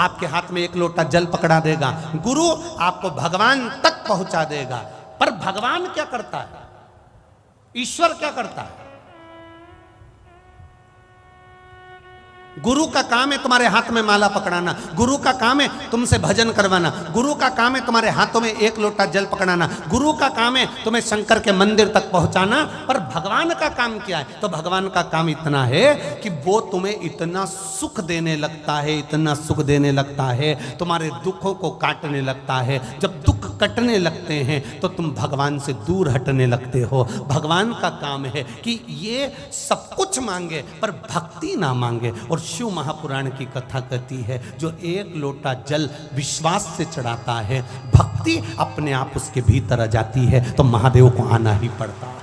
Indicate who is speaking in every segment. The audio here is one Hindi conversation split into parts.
Speaker 1: आपके हाथ में एक लोटा जल पकड़ा देगा, गुरु आपको भगवान तक पहुंचा देगा। पर भगवान क्या करता है, ईश्वर क्या करता है? गुरु का काम है तुम्हारे हाथ में माला पकड़ाना, गुरु का काम है तुमसे भजन करवाना, गुरु का काम है तुम्हारे हाथों में एक लोटा जल पकड़ाना, गुरु का काम है तुम्हें शंकर के मंदिर तक पहुंचाना। पर भगवान का काम क्या है? तो भगवान का काम इतना है कि वो तुम्हें इतना सुख देने लगता है, इतना सुख देने लगता है, तुम्हारे दुखों को काटने लगता है। जब दुख कटने लगते हैं तो तुम भगवान से दूर हटने लगते हो। भगवान का काम है कि ये सब कुछ मांगे पर भक्ति ना मांगे। और शिव महापुराण की कथा कहती है, जो एक लोटा जल विश्वास से चढ़ाता है, भक्ति अपने आप उसके भीतर आ जाती है, तो महादेव को आना ही पड़ता है।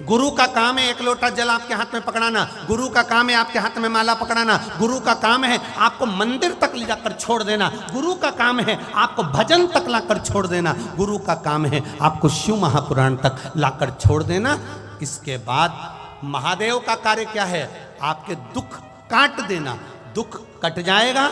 Speaker 1: गुरु का काम है एक लोटा जल आपके हाथ में पकड़ाना, गुरु का काम है आपके हाथ में माला पकड़ाना, गुरु का काम है आपको मंदिर तक ले जाकर छोड़ देना, गुरु का काम है आपको भजन तक लाकर छोड़ देना, गुरु का काम है आपको शिव महापुराण तक लाकर छोड़ देना। इसके बाद महादेव का कार्य क्या है? आपके दुख काट देना। दुख कट जाएगा,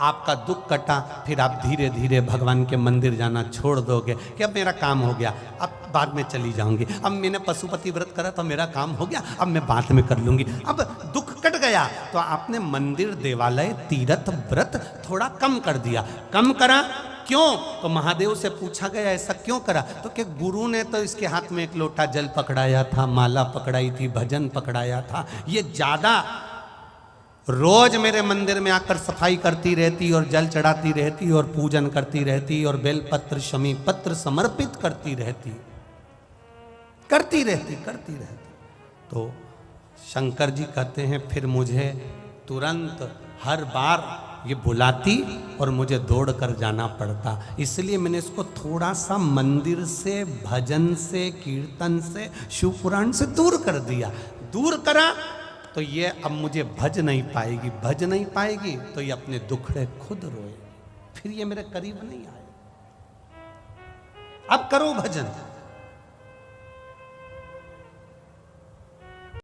Speaker 1: आपका दुख कटा, फिर आप धीरे धीरे भगवान के मंदिर जाना छोड़ दोगे कि अब मेरा काम हो गया, अब बाद में चली जाऊंगी, अब मैंने पशुपति व्रत करा तो मेरा काम हो गया, अब मैं बाद में कर लूंगी। अब दुख कट गया तो आपने मंदिर, देवालय, तीर्थ, व्रत थोड़ा कम कर दिया। कम करा क्यों? तो महादेव से पूछा गया ऐसा क्यों करा? तो कि गुरु ने तो इसके हाथ में एक लोटा जल पकड़ाया था, माला पकड़ाई थी, भजन पकड़ाया था, ये ज्यादा रोज मेरे मंदिर में आकर सफाई करती रहती और जल चढ़ाती रहती और पूजन करती रहती और बेलपत्र शमी पत्र समर्पित करती रहती। तो शंकर जी कहते हैं फिर मुझे तुरंत हर बार ये बुलाती और मुझे दौड़ कर जाना पड़ता, इसलिए मैंने इसको थोड़ा सा मंदिर से, भजन से, कीर्तन से, शिव पुराण से दूर कर दिया। दूर करा तो ये अब मुझे भज नहीं पाएगी, भज नहीं पाएगी तो ये अपने दुखड़े खुद रोए, फिर ये मेरे करीब नहीं आए। अब करो भजन।